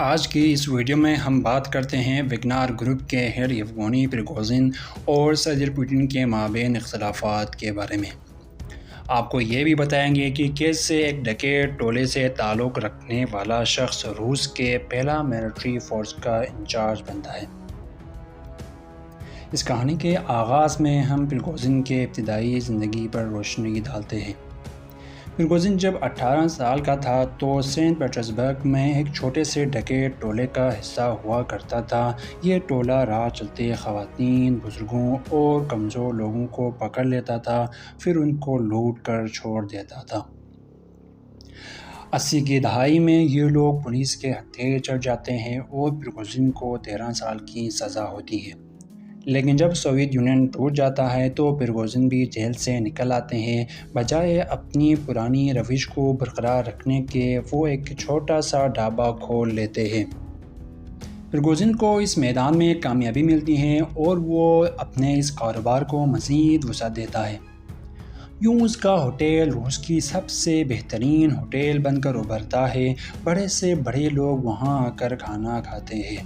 آج کی اس ویڈیو میں ہم بات کرتے ہیں وگنر گروپ کے ہیڈ یevgeny پریگوژن اور صدر پوٹن کے مابین اختلافات کے بارے میں۔ آپ کو یہ بھی بتائیں گے کہ کیسے ایک ڈکیت ٹولے سے تعلق رکھنے والا شخص روس کے پہلا ملٹری فورس کا انچارج بنتا ہے۔ اس کہانی کے آغاز میں ہم پریگوژن کے ابتدائی زندگی پر روشنی ڈالتے ہیں۔ پریگوژن جب 18 سال کا تھا تو سینٹ پیٹرز برگ میں ایک چھوٹے سے ڈکیت ٹولے کا حصہ ہوا کرتا تھا۔ یہ ٹولہ راہ چلتے خواتین، بزرگوں اور کمزور لوگوں کو پکڑ لیتا تھا، پھر ان کو لوٹ کر چھوڑ دیتا تھا۔ 80 کی دہائی میں یہ لوگ پولیس کے ہتھیلے چڑھ جاتے ہیں اور پریگوژن کو 13 سال کی سزا ہوتی ہے۔ لیکن جب سوویت یونین ٹوٹ جاتا ہے تو پریگوژن بھی جیل سے نکل آتے ہیں۔ بجائے اپنی پرانی روش کو برقرار رکھنے کے وہ ایک چھوٹا سا ڈھابہ کھول لیتے ہیں۔ پریگوژن کو اس میدان میں کامیابی ملتی ہے اور وہ اپنے اس کاروبار کو مزید وسعت دیتا ہے۔ یوں اس کا ہوٹل روس کی سب سے بہترین ہوٹل بن کر ابھرتا ہے۔ بڑے سے بڑے لوگ وہاں آ کر کھانا کھاتے ہیں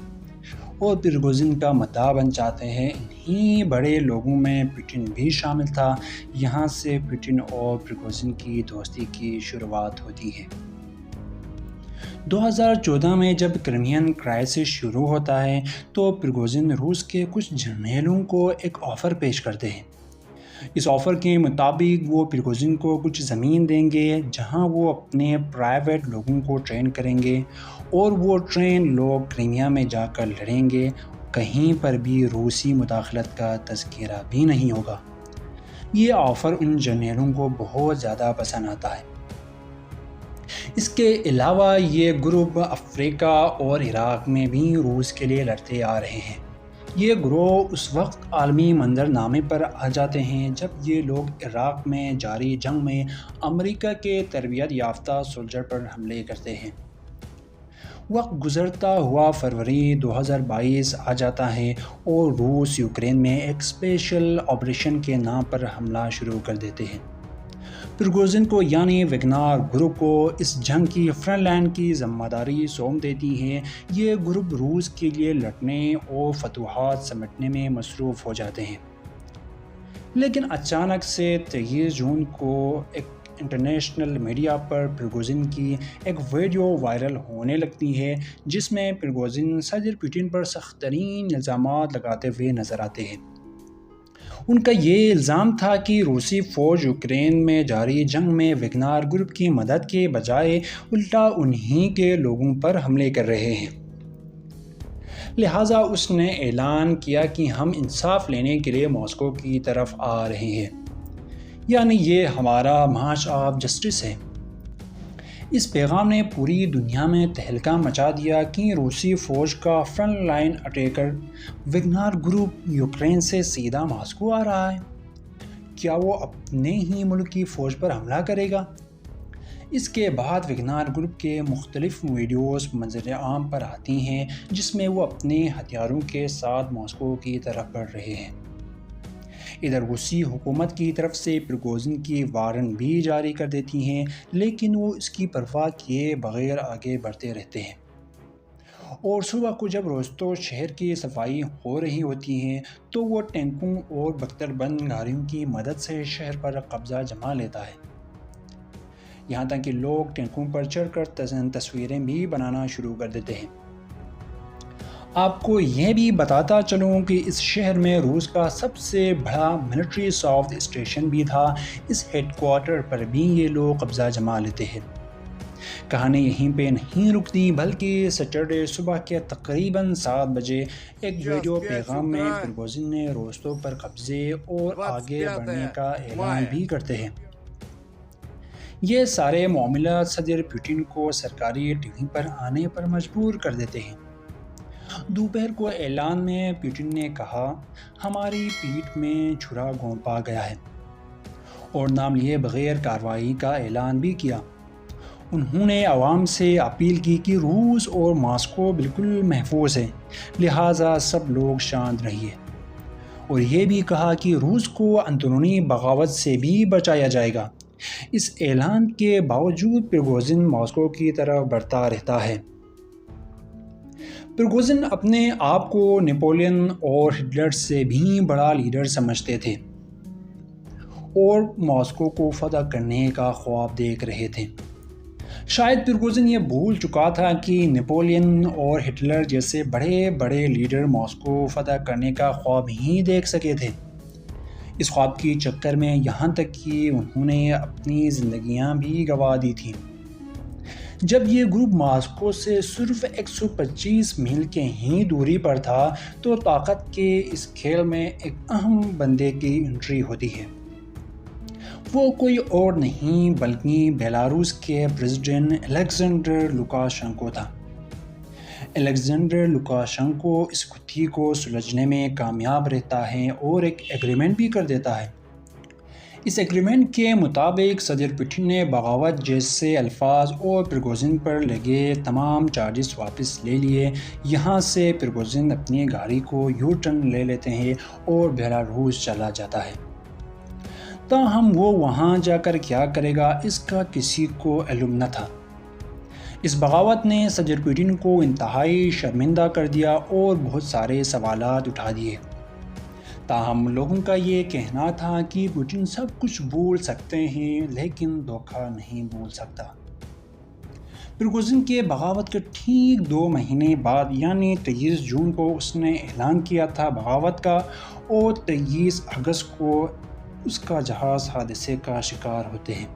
اور پریگوژن کا مداح بن جاتے ہیں۔ انہی بڑے لوگوں میں پوٹن بھی شامل تھا۔ یہاں سے پوٹن اور پریگوژن کی دوستی کی شروعات ہوتی ہے۔ 2014 میں جب کرائمین کرائسس شروع ہوتا ہے تو پریگوژن روس کے کچھ جرنیلوں کو ایک آفر پیش کرتے ہیں۔ اس آفر کے مطابق وہ پریگوژن کو کچھ زمین دیں گے جہاں وہ اپنے پرائیویٹ لوگوں کو ٹرین کریں گے اور وہ ٹرین لوگ کرائمیا میں جا کر لڑیں گے۔ کہیں پر بھی روسی مداخلت کا تذکرہ بھی نہیں ہوگا۔ یہ آفر ان جرنیلوں کو بہت زیادہ پسند آتا ہے۔ اس کے علاوہ یہ گروپ افریقہ اور عراق میں بھی روس کے لیے لڑتے آ رہے ہیں۔ یہ گروہ اس وقت عالمی منظرنامے پر آ جاتے ہیں جب یہ لوگ عراق میں جاری جنگ میں امریکہ کے تربیت یافتہ سولجر پر حملے کرتے ہیں۔ وقت گزرتا ہوا فروری 2022 آ جاتا ہے اور روس یوکرین میں ایک اسپیشل آپریشن کے نام پر حملہ شروع کر دیتے ہیں۔ پریگوژن کو یعنی وگنر گروپ کو اس جنگ کی فرنٹ لائن کی ذمہ داری سونپ دیتی ہے۔ یہ گروپ روس کے لیے لڑنے اور فتوحات سمیٹنے میں مصروف ہو جاتے ہیں۔ لیکن اچانک سے 23 جون کو ایک انٹرنیشنل میڈیا پر پریگوژن کی ایک ویڈیو وائرل ہونے لگتی ہے جس میں پریگوژن صدر پوٹن پر سخت ترین الزامات لگاتے ہوئے نظر آتے ہیں۔ ان کا یہ الزام تھا کہ روسی فوج یوکرین میں جاری جنگ میں وگنر گروپ کی مدد کے بجائے الٹا انہی کے لوگوں پر حملے کر رہے ہیں۔ لہٰذا اس نے اعلان کیا کہ ہم انصاف لینے کے لیے ماسکو کی طرف آ رہے ہیں، یعنی یہ ہمارا مارچ آف جسٹس ہے۔ اس پیغام نے پوری دنیا میں تہلکہ مچا دیا کہ روسی فوج کا front line attacker Wagner group Ukraine سے سیدھا ماسکو آ رہا ہے۔ کیا وہ اپنے ہی ملک کی فوج پر حملہ کرے گا؟ اس کے بعد وگنر گروپ کے مختلف ویڈیوز منظر عام پر آتی ہیں جس میں وہ اپنے ہتھیاروں کے ساتھ ماسکو کی طرف بڑھ رہے ہیں۔ ادھر روسی حکومت کی طرف سے پریگوژن کی وارنٹ بھی جاری کر دیتی ہیں، لیکن وہ اس کی پرواہ کیے بغیر آگے بڑھتے رہتے ہیں۔ اور صبح کو جب روستو شہر کی صفائی ہو رہی ہوتی ہے تو وہ ٹینکوں اور بختر بند گاڑیوں کی مدد سے شہر پر قبضہ جما لیتا ہے۔ یہاں تک کہ لوگ ٹینکوں پر چڑھ کر تصویریں بھی بنانا شروع کر دیتے ہیں۔ آپ کو یہ بھی بتاتا چلوں کہ اس شہر میں روس کا سب سے بڑا ملٹری ساؤتھ اسٹیشن بھی تھا۔ اس ہیڈ کوارٹر پر بھی یہ لوگ قبضہ جما لیتے ہیں۔ کہانی یہیں پہ نہیں رکتی بلکہ سیٹرڈے صبح کے تقریباً 7 بجے ایک ویڈیو پیغام میں پریگوژن نے روستو پر قبضے اور آگے بڑھنے کا اعلان بھی کرتے ہیں۔ یہ سارے معاملات صدر پوٹن کو سرکاری ٹی وی پر آنے پر مجبور کر دیتے ہیں۔ دوپہر کو اعلان میں پوٹن نے کہا، ہماری پیٹھ میں چھرا گھونپا گیا ہے، اور نام لیے بغیر کارروائی کا اعلان بھی کیا۔ انہوں نے عوام سے اپیل کی کہ روس اور ماسکو بالکل محفوظ ہیں، لہٰذا سب لوگ شانت رہیے، اور یہ بھی کہا کہ روس کو اندرونی بغاوت سے بھی بچایا جائے گا۔ اس اعلان کے باوجود پریگوژن ماسکو کی طرف بڑھتا رہتا ہے۔ پرگوزن اپنے آپ کو نیپولین اور ہٹلر سے بھی بڑا لیڈر سمجھتے تھے اور ماسکو کو فتح کرنے کا خواب دیکھ رہے تھے۔ شاید پرگوزن یہ بھول چکا تھا کہ نیپولین اور ہٹلر جیسے بڑے بڑے لیڈر ماسکو فتح کرنے کا خواب ہی دیکھ سکے تھے۔ اس خواب کی چکر میں یہاں تک کہ انہوں نے اپنی زندگیاں بھی گنوا دی تھیں۔ جب یہ گروپ ماسکو سے صرف 125 میل کے ہی دوری پر تھا تو طاقت کے اس کھیل میں ایک اہم بندے کی انٹری ہوتی ہے۔ وہ کوئی اور نہیں بلکہ بیلاروس کے پریزیڈنٹ الیگزینڈر لوکاشنکو تھا۔ الیگزینڈر لوکاشنکو اس گتھی کو سلجھنے میں کامیاب رہتا ہے اور ایک ایگریمنٹ بھی کر دیتا ہے۔ اس ایگریمنٹ کے مطابق صدر پوٹن نے بغاوت جیسے الفاظ اور پرگوزن پر لگے تمام چارجز واپس لے لیے۔ یہاں سے پرگوزن اپنی گاڑی کو یو ٹرن لے لیتے ہیں اور بیلاروس چلا جاتا ہے۔ تاہم وہ وہاں جا کر کیا کرے گا اس کا کسی کو علم نہ تھا۔ اس بغاوت نے صدر پوٹن کو انتہائی شرمندہ کر دیا اور بہت سارے سوالات اٹھا دیے۔ تاہم لوگوں کا یہ کہنا تھا کہ پوٹن سب کچھ بھول سکتے ہیں لیکن دھوکہ نہیں بھول سکتا۔ پرگوزن کے بغاوت کے ٹھیک 2 مہینے بعد یعنی 23 جون کو اس نے اعلان کیا تھا بغاوت کا، اور 23 اگست کو اس کا جہاز حادثے کا شکار ہوتے ہیں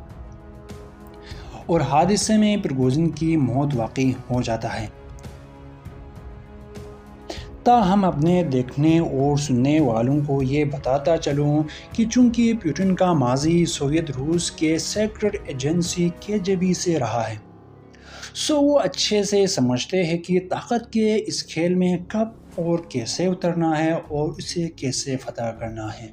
اور حادثے میں پرگوزن کی موت واقع ہو جاتا ہے۔ تاہم اپنے دیکھنے اور سننے والوں کو یہ بتاتا چلوں کہ چونکہ پوٹن کا ماضی سوویت روس کے سیکرٹ ایجنسی KGB سے رہا ہے، سو وہ اچھے سے سمجھتے ہیں کہ طاقت کے اس کھیل میں کب اور کیسے اترنا ہے اور اسے کیسے فتح کرنا ہے۔